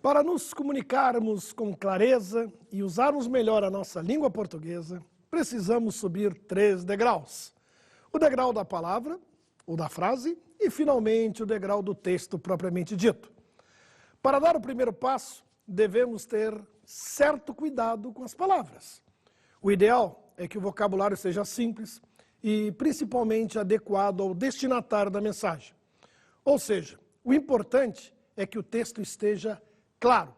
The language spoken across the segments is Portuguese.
Para nos comunicarmos com clareza e usarmos melhor a nossa língua portuguesa, precisamos subir 3 degraus. O degrau da palavra, o da frase e, finalmente, o degrau do texto propriamente dito. Para dar o primeiro passo, devemos ter certo cuidado com as palavras. O ideal é que o vocabulário seja simples e, principalmente, adequado ao destinatário da mensagem. Ou seja, o importante é que o texto esteja claro,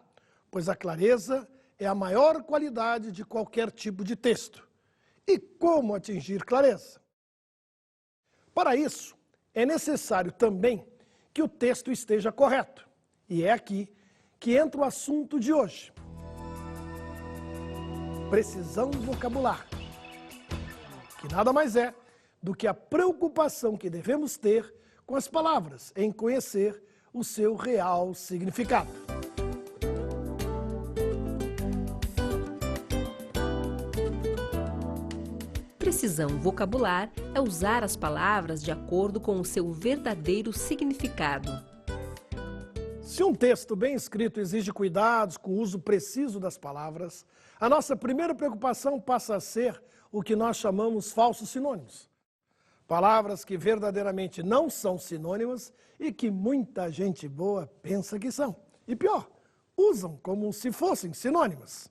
pois a clareza é a maior qualidade de qualquer tipo de texto. E como atingir clareza? Para isso, é necessário também que o texto esteja correto. E é aqui que entra o assunto de hoje. Precisão vocabular, que nada mais é do que a preocupação que devemos ter com as palavras, em conhecer o seu real significado. Precisão vocabular é usar as palavras de acordo com o seu verdadeiro significado. Se um texto bem escrito exige cuidados com o uso preciso das palavras, a nossa primeira preocupação passa a ser o que nós chamamos falsos sinônimos. Palavras que verdadeiramente não são sinônimas e que muita gente boa pensa que são. E pior, usam como se fossem sinônimas.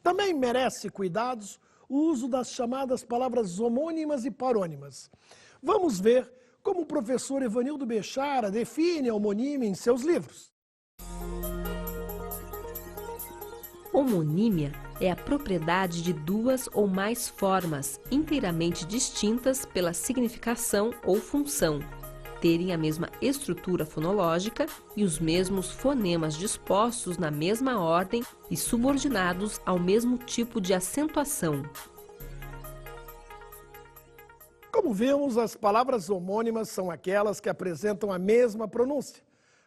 Também merece cuidados o uso das chamadas palavras homônimas e parônimas. Vamos ver como o professor Evanildo Bechara define a homonímia em seus livros. Homonímia é a propriedade de 2 ou mais formas inteiramente distintas pela significação ou função, terem a mesma estrutura fonológica e os mesmos fonemas dispostos na mesma ordem e subordinados ao mesmo tipo de acentuação. Como vimos, as palavras homônimas são aquelas que apresentam a mesma pronúncia,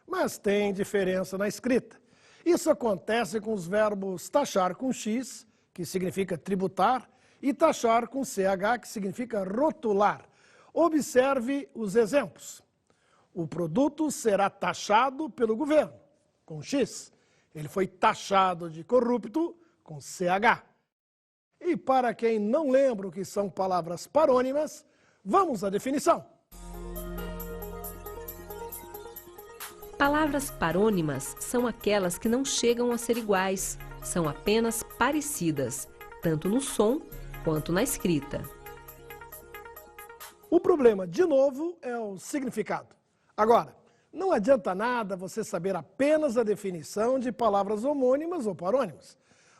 mas têm diferença na escrita. Isso acontece com os verbos taxar com X, que significa tributar, e taxar com CH, que significa rotular. Observe os exemplos. O produto será taxado pelo governo, com X. Ele foi taxado de corrupto, com CH. E para quem não lembra o que são palavras parônimas, vamos à definição. Palavras parônimas são aquelas que não chegam a ser iguais, são apenas parecidas, tanto no som quanto na escrita. O problema, de novo, é o significado. Agora, não adianta nada você saber apenas a definição de palavras homônimas ou parônimas.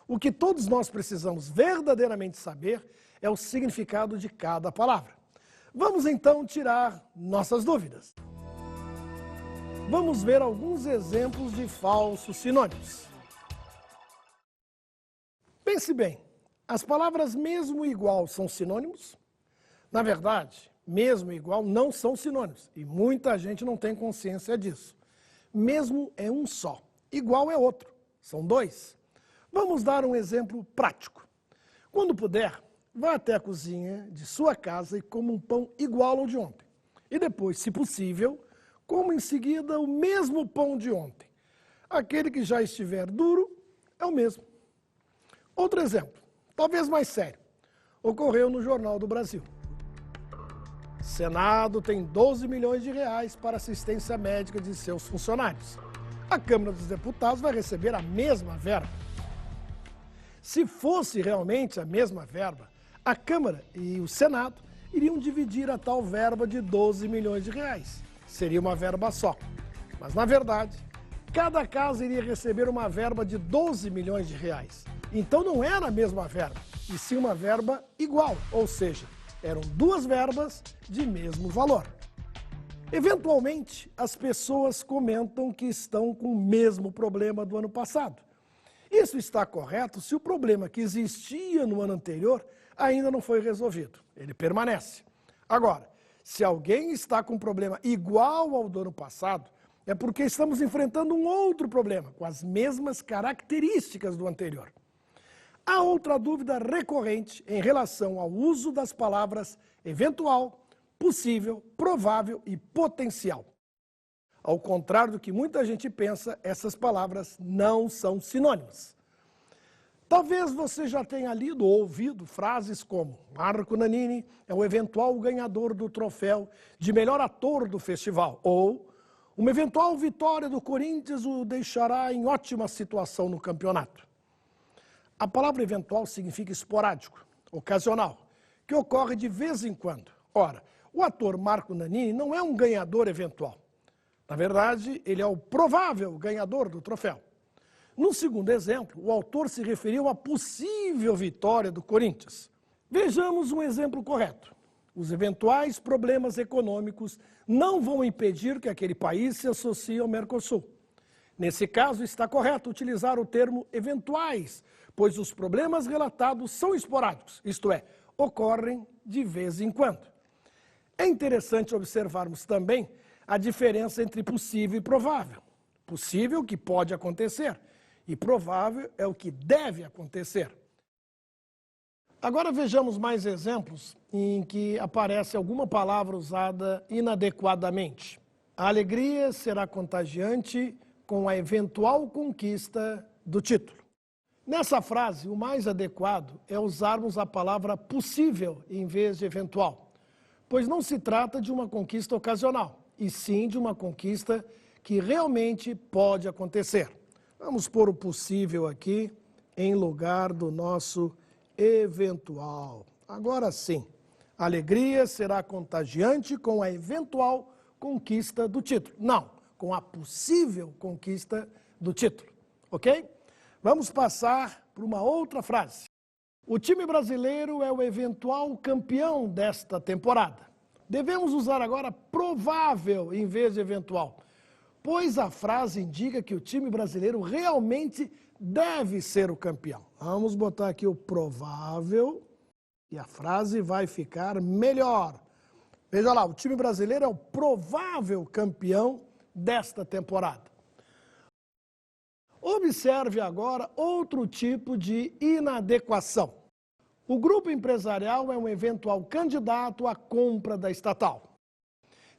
O que todos nós precisamos verdadeiramente saber é o significado de cada palavra. Vamos então tirar nossas dúvidas. Vamos ver alguns exemplos de falsos sinônimos. Pense bem, as palavras mesmo e igual são sinônimos? Na verdade, mesmo e igual não são sinônimos, e muita gente não tem consciência disso. Mesmo é um só, igual é outro, são 2. Vamos dar um exemplo prático. Quando puder, vá até a cozinha de sua casa e coma um pão igual ao de ontem. E depois, se possível, coma em seguida o mesmo pão de ontem. Aquele que já estiver duro é o mesmo. Outro exemplo, talvez mais sério, ocorreu no Jornal do Brasil. Senado tem 12 milhões de reais para assistência médica de seus funcionários. A Câmara dos Deputados vai receber a mesma verba. Se fosse realmente a mesma verba, a Câmara e o Senado iriam dividir a tal verba de 12 milhões de reais. Seria uma verba só. Mas, na verdade, cada casa iria receber uma verba de 12 milhões de reais. Então não era a mesma verba, e sim uma verba igual, ou seja, eram 2 verbas de mesmo valor. Eventualmente, as pessoas comentam que estão com o mesmo problema do ano passado. Isso está correto se o problema que existia no ano anterior ainda não foi resolvido. Ele permanece. Agora, se alguém está com um problema igual ao do ano passado, é porque estamos enfrentando um outro problema, com as mesmas características do anterior. Há outra dúvida recorrente em relação ao uso das palavras eventual, possível, provável e potencial. Ao contrário do que muita gente pensa, essas palavras não são sinônimas. Talvez você já tenha lido ou ouvido frases como Marco Nanini é o eventual ganhador do troféu de melhor ator do festival, ou uma eventual vitória do Corinthians o deixará em ótima situação no campeonato. A palavra eventual significa esporádico, ocasional, que ocorre de vez em quando. Ora, o ator Marco Nanini não é um ganhador eventual. Na verdade, ele é o provável ganhador do troféu. No segundo exemplo, o autor se referiu à possível vitória do Corinthians. Vejamos um exemplo correto. Os eventuais problemas econômicos não vão impedir que aquele país se associe ao Mercosul. Nesse caso, está correto utilizar o termo eventuais, pois os problemas relatados são esporádicos, isto é, ocorrem de vez em quando. É interessante observarmos também a diferença entre possível e provável. Possível, o que pode acontecer, e provável é o que deve acontecer. Agora vejamos mais exemplos em que aparece alguma palavra usada inadequadamente. A alegria será contagiante com a eventual conquista do título. Nessa frase, o mais adequado é usarmos a palavra possível em vez de eventual, pois não se trata de uma conquista ocasional, e sim de uma conquista que realmente pode acontecer. Vamos pôr o possível aqui em lugar do nosso eventual. Agora sim, a alegria será contagiante com a eventual conquista do título. Não, com a possível conquista do título, ok? Vamos passar para uma outra frase. O time brasileiro é o eventual campeão desta temporada. Devemos usar agora provável em vez de eventual, pois a frase indica que o time brasileiro realmente deve ser o campeão. Vamos botar aqui o provável e a frase vai ficar melhor. Veja lá, o time brasileiro é o provável campeão desta temporada. Observe agora outro tipo de inadequação. O grupo empresarial é um eventual candidato à compra da estatal.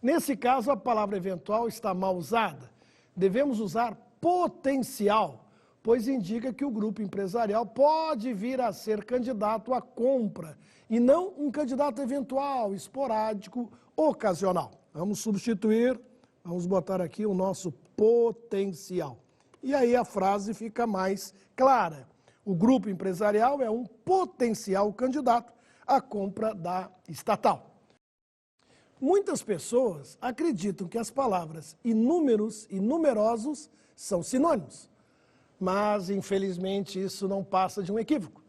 Nesse caso, a palavra eventual está mal usada. Devemos usar potencial, pois indica que o grupo empresarial pode vir a ser candidato à compra e não um candidato eventual, esporádico, ocasional. Vamos substituir, vamos botar aqui o nosso potencial. E aí a frase fica mais clara. O grupo empresarial é um potencial candidato à compra da estatal. Muitas pessoas acreditam que as palavras inúmeros e numerosos são sinônimos, mas infelizmente isso não passa de um equívoco.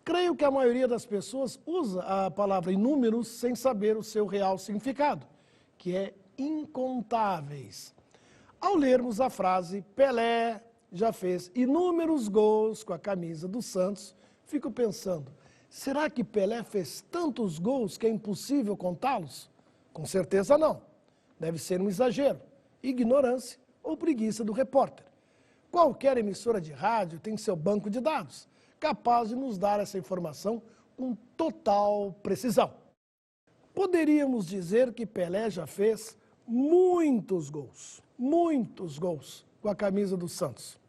Creio que a maioria das pessoas usa a palavra inúmeros sem saber o seu real significado, que é incontáveis. Ao lermos a frase Pelé já fez inúmeros gols com a camisa do Santos, fico pensando, será que Pelé fez tantos gols que é impossível contá-los? Com certeza não. Deve ser um exagero, ignorância ou preguiça do repórter. Qualquer emissora de rádio tem seu banco de dados, capaz de nos dar essa informação com total precisão. Poderíamos dizer que Pelé já fez muitos gols com a camisa do Santos.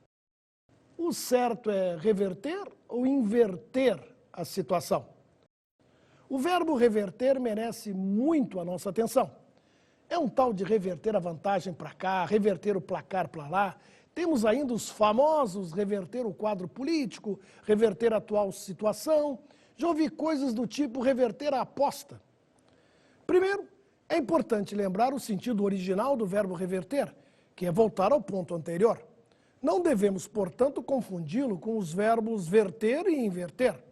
O certo é reverter ou inverter a situação? O verbo reverter merece muito a nossa atenção. É um tal de reverter a vantagem para cá, reverter o placar para lá. Temos ainda os famosos reverter o quadro político, reverter a atual situação. Já ouvi coisas do tipo reverter a aposta. Primeiro, é importante lembrar o sentido original do verbo reverter, que é voltar ao ponto anterior. Não devemos, portanto, confundi-lo com os verbos verter e inverter.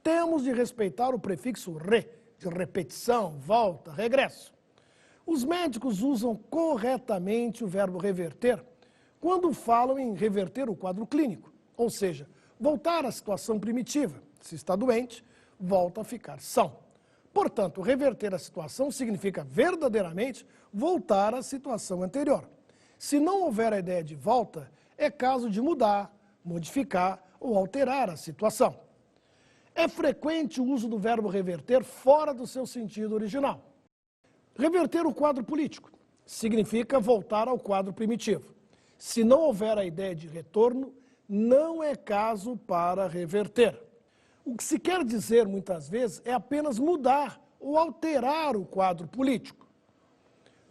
Temos de respeitar o prefixo re, de repetição, volta, regresso. Os médicos usam corretamente o verbo reverter quando falam em reverter o quadro clínico, ou seja, voltar à situação primitiva. Se está doente, volta a ficar são. Portanto, reverter a situação significa verdadeiramente voltar à situação anterior. Se não houver a ideia de volta, é caso de mudar, modificar ou alterar a situação. É frequente o uso do verbo reverter fora do seu sentido original. Reverter o quadro político significa voltar ao quadro primitivo. Se não houver a ideia de retorno, não é caso para reverter. O que se quer dizer, muitas vezes, é apenas mudar ou alterar o quadro político.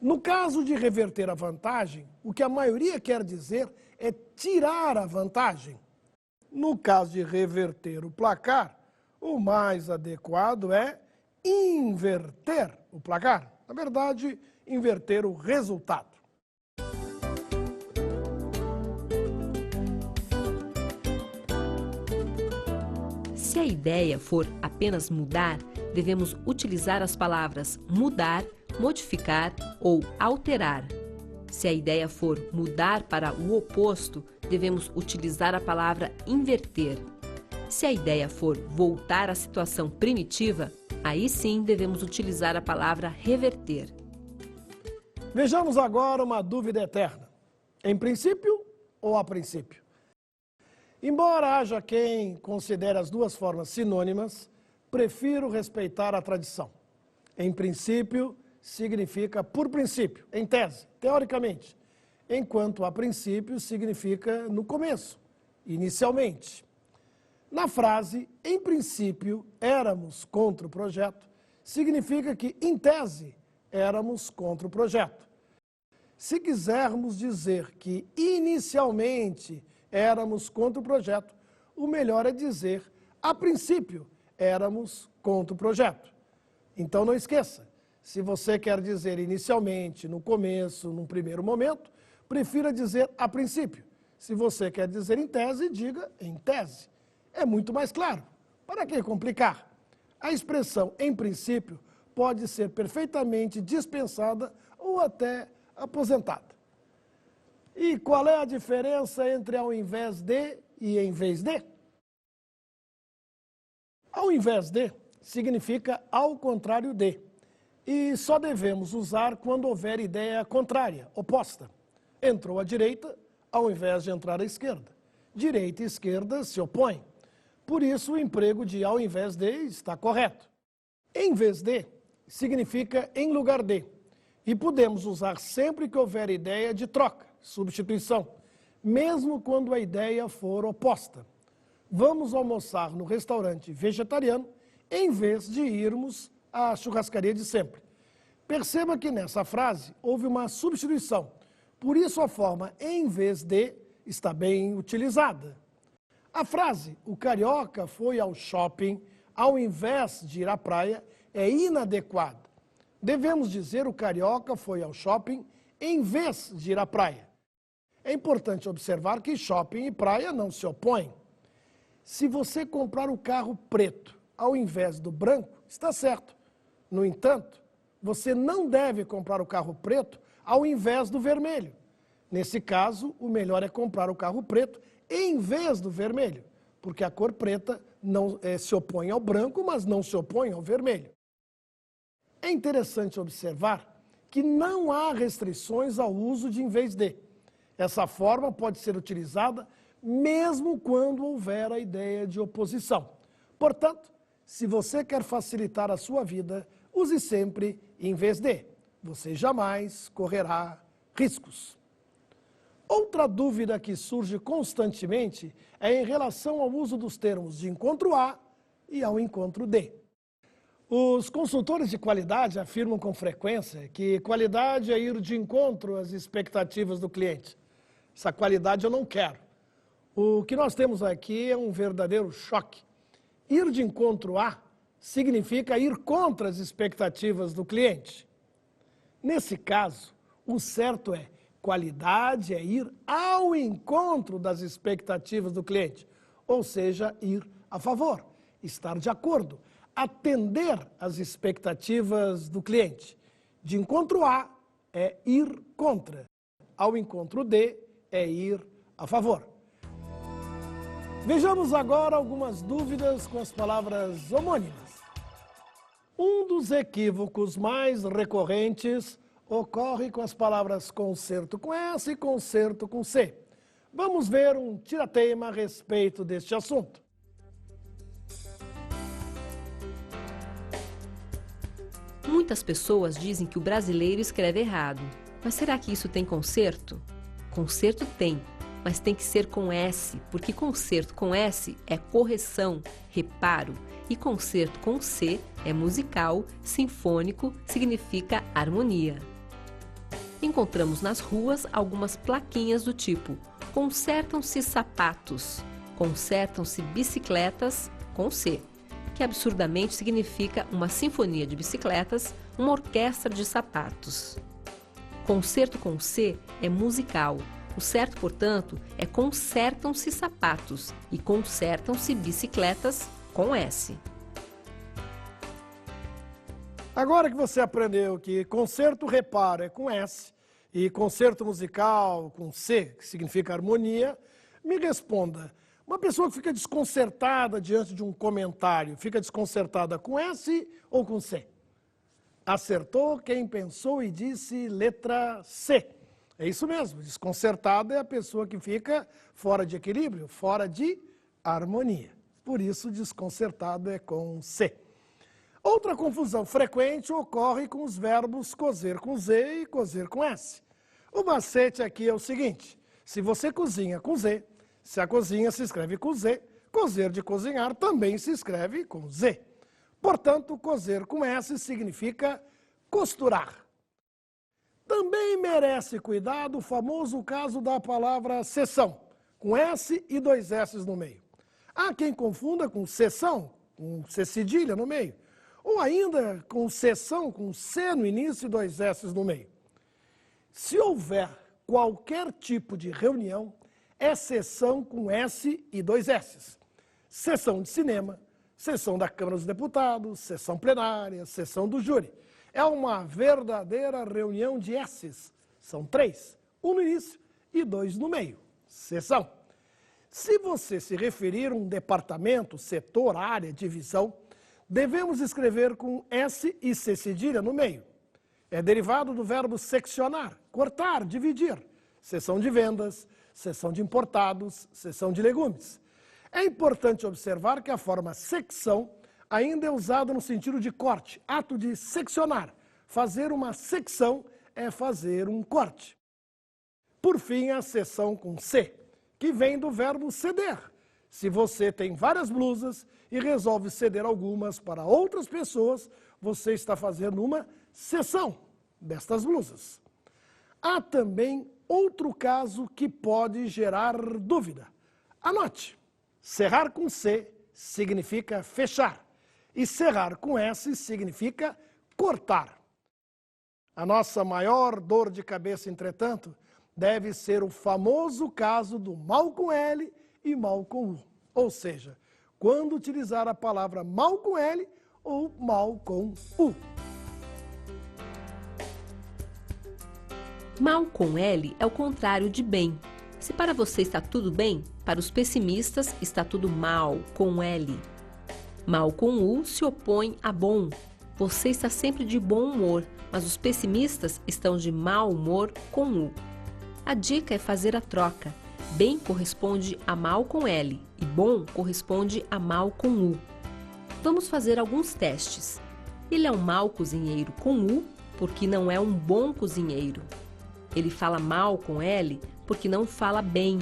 No caso de reverter a vantagem, o que a maioria quer dizer é tirar a vantagem. No caso de reverter o placar, o mais adequado é inverter o placar. Na verdade, inverter o resultado. Se a ideia for apenas mudar, devemos utilizar as palavras mudar, modificar ou alterar. Se a ideia for mudar para o oposto, devemos utilizar a palavra inverter. Se a ideia for voltar à situação primitiva, aí sim devemos utilizar a palavra reverter. Vejamos agora uma dúvida eterna. Em princípio ou a princípio? Embora haja quem considere as duas formas sinônimas, prefiro respeitar a tradição. Em princípio significa por princípio, em tese, teoricamente, enquanto a princípio significa no começo, inicialmente. Na frase, em princípio éramos contra o projeto, significa que, em tese, éramos contra o projeto. Se quisermos dizer que inicialmente éramos contra o projeto, o melhor é dizer, a princípio, éramos contra o projeto. Então não esqueça, se você quer dizer inicialmente, no começo, num primeiro momento, prefira dizer a princípio. Se você quer dizer em tese, diga em tese. É muito mais claro. Para que complicar? A expressão em princípio pode ser perfeitamente dispensada ou até aposentada. E qual é a diferença entre ao invés de e em vez de? Ao invés de significa ao contrário de. E só devemos usar quando houver ideia contrária, oposta. Entrou à direita ao invés de entrar à esquerda. Direita e esquerda se opõem. Por isso, o emprego de ao invés de está correto. Em vez de significa em lugar de. E podemos usar sempre que houver ideia de troca, substituição, mesmo quando a ideia for oposta. Vamos almoçar no restaurante vegetariano em vez de irmos à churrascaria de sempre. Perceba que nessa frase houve uma substituição. Por isso a forma em vez de está bem utilizada. A frase, o carioca foi ao shopping ao invés de ir à praia, é inadequada. Devemos dizer o carioca foi ao shopping em vez de ir à praia. É importante observar que shopping e praia não se opõem. Se você comprar o carro preto ao invés do branco, está certo. No entanto, você não deve comprar o carro preto ao invés do vermelho. Nesse caso, o melhor é comprar o carro preto em vez do vermelho, porque a cor preta não se opõe ao branco, mas não se opõe ao vermelho. É interessante observar que não há restrições ao uso de em vez de. Essa forma pode ser utilizada mesmo quando houver a ideia de oposição. Portanto, se você quer facilitar a sua vida, use sempre em vez de. Você jamais correrá riscos. Outra dúvida que surge constantemente é em relação ao uso dos termos de encontro A e ao encontro D. Os consultores de qualidade afirmam com frequência que qualidade é ir de encontro às expectativas do cliente. Essa qualidade eu não quero. O que nós temos aqui é um verdadeiro choque. Ir de encontro a significa ir contra as expectativas do cliente. Nesse caso, o certo é qualidade é ir ao encontro das expectativas do cliente, ou seja, ir a favor, estar de acordo, atender às expectativas do cliente. De encontro a é ir contra, ao encontro de é ir a favor. Vejamos agora algumas dúvidas com as palavras homônimas. Um dos equívocos mais recorrentes ocorre com as palavras concerto com S e concerto com C. Vamos ver um tira-teima a respeito deste assunto. Muitas pessoas dizem que o brasileiro escreve errado. Mas será que isso tem concerto? Concerto tem, mas tem que ser com S, porque concerto com S é correção, reparo, e concerto com C é musical, sinfônico, significa harmonia. Encontramos nas ruas algumas plaquinhas do tipo: consertam-se sapatos, consertam-se bicicletas, com C, que absurdamente significa uma sinfonia de bicicletas, uma orquestra de sapatos. Concerto com C é musical. O certo, portanto, é consertam-se sapatos e consertam-se bicicletas com S. Agora que você aprendeu que concerto reparo é com S e concerto musical com C, que significa harmonia, me responda. Uma pessoa que fica desconcertada diante de um comentário, fica desconcertada com S ou com C? Acertou quem pensou e disse letra C. É isso mesmo, desconcertada é a pessoa que fica fora de equilíbrio, fora de harmonia. Por isso, desconcertado é com C. Outra confusão frequente ocorre com os verbos cozer com Z e cozer com S. O macete aqui é o seguinte: se você cozinha com Z, se a cozinha se escreve com Z, cozer de cozinhar também se escreve com Z. Portanto, cozer com S significa costurar. Também merece cuidado o famoso caso da palavra sessão, com S e 2 S no meio. Há quem confunda com sessão, com C cedilha no meio, ou ainda com sessão, com C no início e 2 S no meio. Se houver qualquer tipo de reunião, é sessão com S e 2 S. Sessão de cinema, sessão da Câmara dos Deputados, sessão plenária, sessão do júri. É uma verdadeira reunião de S's. São 3, 1 no início e 2 no meio. Sessão. Se você se referir a um departamento, setor, área, divisão, devemos escrever com S e C cedilha no meio. É derivado do verbo seccionar, cortar, dividir. Seção de vendas, seção de importados, seção de legumes. É importante observar que a forma secção ainda é usada no sentido de corte, ato de seccionar. Fazer uma secção é fazer um corte. Por fim, a seção com C, que vem do verbo ceder. Se você tem várias blusas e resolve ceder algumas para outras pessoas, você está fazendo uma cessão destas blusas. Há também outro caso que pode gerar dúvida. Anote: cerrar com C significa fechar e cerrar com S significa cortar. A nossa maior dor de cabeça, entretanto, deve ser o famoso caso do mal com L e mal com U. Ou seja, quando utilizar a palavra mal com L ou mal com U. Mal com L é o contrário de bem. Se para você está tudo bem, para os pessimistas está tudo mal, com L. Mal com U se opõe a bom. Você está sempre de bom humor, mas os pessimistas estão de mau humor com U. A dica é fazer a troca. Bem corresponde a mal com L e bom corresponde a mal com U. Vamos fazer alguns testes. Ele é um mau cozinheiro com U porque não é um bom cozinheiro. Ele fala mal com L porque não fala bem.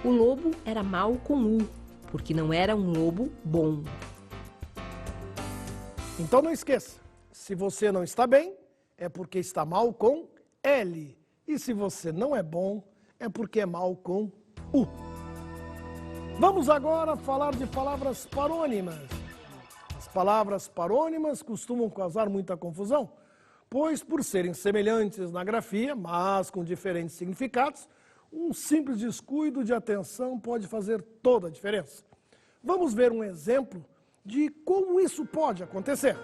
O lobo era mau com U porque não era um lobo bom. Então não esqueça, se você não está bem, é porque está mal com L. E se você não é bom, é porque é mal com U. Vamos agora falar de palavras parônimas. As palavras parônimas costumam causar muita confusão, pois por serem semelhantes na grafia, mas com diferentes significados, um simples descuido de atenção pode fazer toda a diferença. Vamos ver um exemplo de como isso pode acontecer.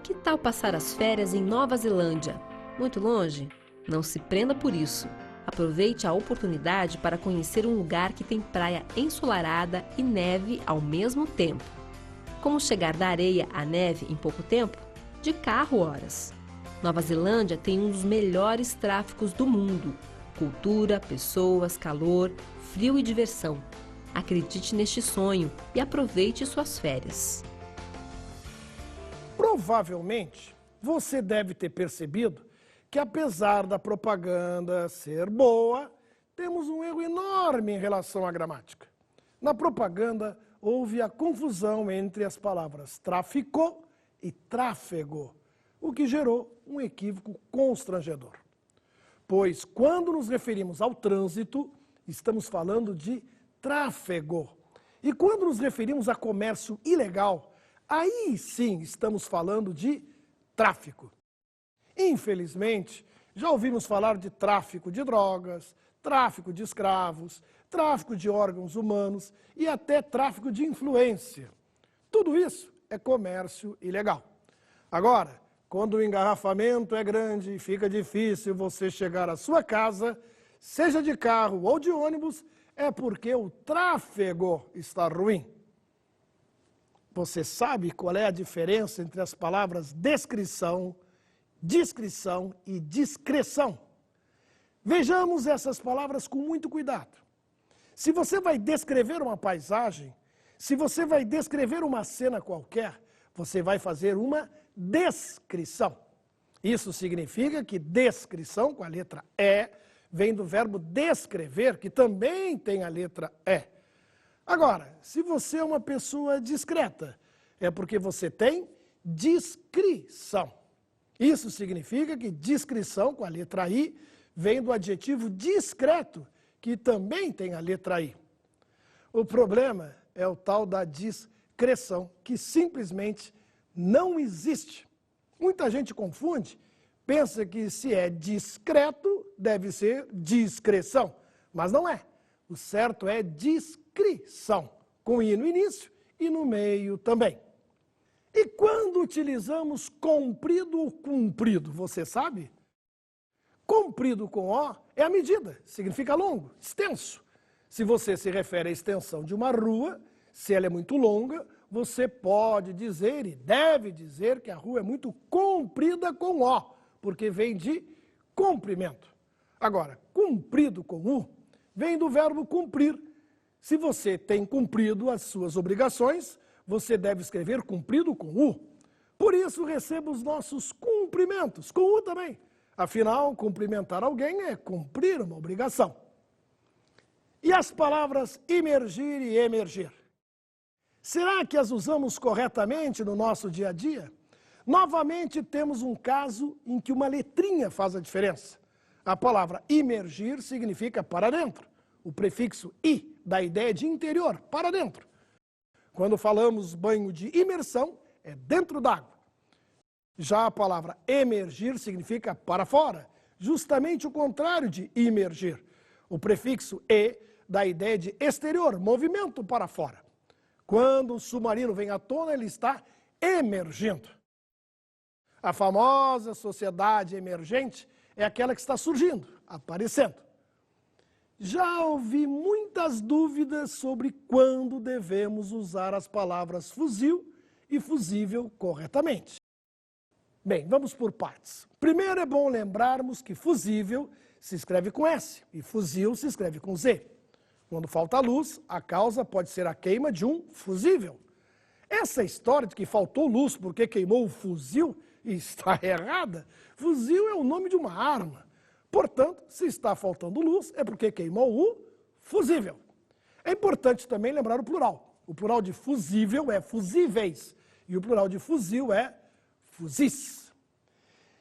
Que tal passar as férias em Nova Zelândia? Muito longe? Não se prenda por isso. Aproveite a oportunidade para conhecer um lugar que tem praia ensolarada e neve ao mesmo tempo. Como chegar da areia à neve em pouco tempo? De carro, horas. Nova Zelândia tem um dos melhores tráficos do mundo. Cultura, pessoas, calor, frio e diversão. Acredite neste sonho e aproveite suas férias. Provavelmente, você deve ter percebido que apesar da propaganda ser boa, temos um erro enorme em relação à gramática. Na propaganda, houve a confusão entre as palavras tráfico e tráfego, o que gerou um equívoco constrangedor. Pois, quando nos referimos ao trânsito, estamos falando de tráfego. E quando nos referimos a comércio ilegal, aí sim estamos falando de tráfico. Infelizmente, já ouvimos falar de tráfico de drogas, tráfico de escravos, tráfico de órgãos humanos e até tráfico de influência. Tudo isso é comércio ilegal. Agora, quando o engarrafamento é grande e fica difícil você chegar à sua casa, seja de carro ou de ônibus, é porque o tráfego está ruim. Você sabe qual é a diferença entre as palavras descrição, discrição e discreção? Vejamos essas palavras com muito cuidado. Se você vai descrever uma paisagem, se você vai descrever uma cena qualquer, você vai fazer uma descrição. Isso significa que descrição, com a letra E, vem do verbo descrever, que também tem a letra E. Agora, se você é uma pessoa discreta, é porque você tem discrição. Isso significa que discrição, com a letra I, vem do adjetivo discreto, que também tem a letra I. O problema é o tal da discreção, que simplesmente não existe. Muita gente confunde, pensa que se é discreto, deve ser discreção, mas não é. O certo é discrição, com I no início e no meio também. E quando utilizamos comprido ou cumprido, você sabe? Comprido com O é a medida, significa longo, extenso. Se você se refere à extensão de uma rua, se ela é muito longa, você pode dizer e deve dizer que a rua é muito comprida com O, porque vem de comprimento. Agora, cumprido com U vem do verbo cumprir. Se você tem cumprido as suas obrigações, você deve escrever cumprido com U. Por isso receba os nossos cumprimentos, com U também. Afinal, cumprimentar alguém é cumprir uma obrigação. E as palavras imergir e emergir? Será que as usamos corretamente no nosso dia a dia? Novamente temos um caso em que uma letrinha faz a diferença. A palavra imergir significa para dentro. O prefixo i dá a ideia de interior, para dentro. Quando falamos banho de imersão, é dentro d'água. Já a palavra emergir significa para fora, justamente o contrário de imergir. O prefixo e dá a ideia de exterior, movimento para fora. Quando o submarino vem à tona, ele está emergindo. A famosa sociedade emergente é aquela que está surgindo, aparecendo. Já ouvi muitas dúvidas sobre quando devemos usar as palavras fuzil e fusível corretamente. Bem, vamos por partes. Primeiro é bom lembrarmos que fusível se escreve com S e fuzil se escreve com Z. Quando falta luz, a causa pode ser a queima de um fusível. Essa história de que faltou luz porque queimou o fuzil está errada. Fuzil é o nome de uma arma. Portanto, se está faltando luz, é porque queimou o fusível. É importante também lembrar o plural. O plural de fusível é fusíveis e o plural de fuzil é fuzis.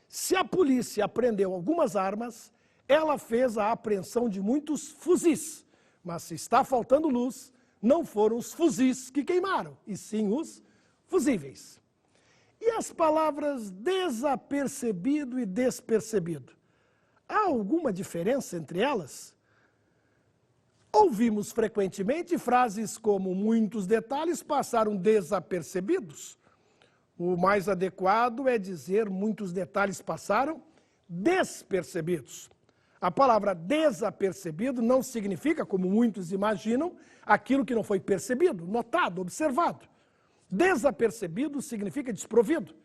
Se a polícia apreendeu algumas armas, ela fez a apreensão de muitos fuzis. Mas se está faltando luz, não foram os fuzis que queimaram, e sim os fusíveis. E as palavras desapercebido e despercebido? Há alguma diferença entre elas? Ouvimos frequentemente frases como muitos detalhes passaram desapercebidos. O mais adequado é dizer muitos detalhes passaram despercebidos. A palavra desapercebido não significa, como muitos imaginam, aquilo que não foi percebido, notado, observado. Desapercebido significa desprovido,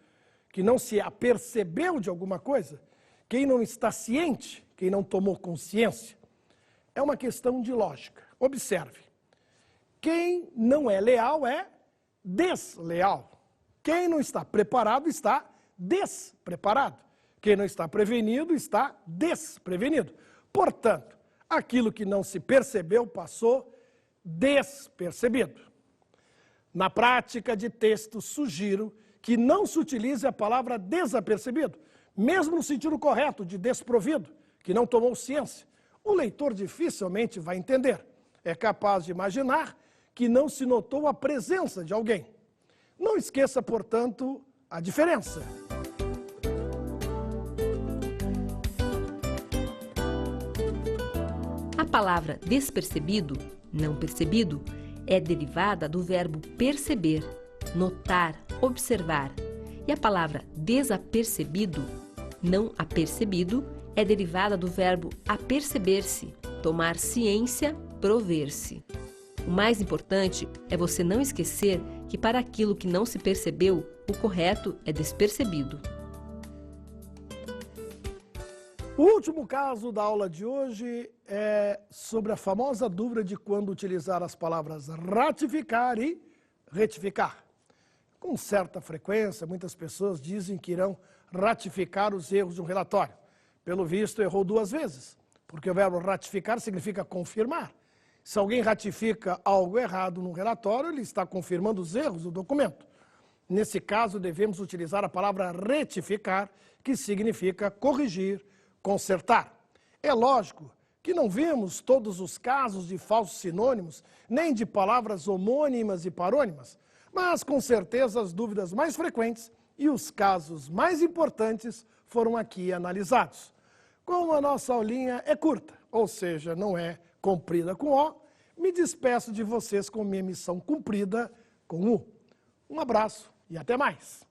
que não se apercebeu de alguma coisa, quem não está ciente, quem não tomou consciência. É uma questão de lógica. Observe. Quem não é leal é desleal. Quem não está preparado está despreparado. Quem não está prevenido está desprevenido. Portanto, aquilo que não se percebeu passou despercebido. Na prática de texto, sugiro que não se utilize a palavra desapercebido, mesmo no sentido correto de desprovido, que não tomou ciência. O leitor dificilmente vai entender. É capaz de imaginar que não se notou a presença de alguém. Não esqueça, portanto, a diferença. A palavra despercebido, não percebido, é derivada do verbo perceber, notar, observar. E a palavra desapercebido, não apercebido, é derivada do verbo aperceber-se, tomar ciência, prover-se. O mais importante é você não esquecer que para aquilo que não se percebeu, o correto é despercebido. O último caso da aula de hoje é sobre a famosa dúvida de quando utilizar as palavras ratificar e retificar. Com certa frequência, muitas pessoas dizem que irão ratificar os erros de um relatório. Pelo visto, errou 2 vezes, porque o verbo ratificar significa confirmar. Se alguém ratifica algo errado num relatório, ele está confirmando os erros do documento. Nesse caso, devemos utilizar a palavra retificar, que significa corrigir, consertar. É lógico que não vemos todos os casos de falsos sinônimos, nem de palavras homônimas e parônimas, mas com certeza as dúvidas mais frequentes e os casos mais importantes foram aqui analisados. Como a nossa aulinha é curta, ou seja, não é comprida com O, me despeço de vocês com minha missão cumprida com U. Um abraço e até mais!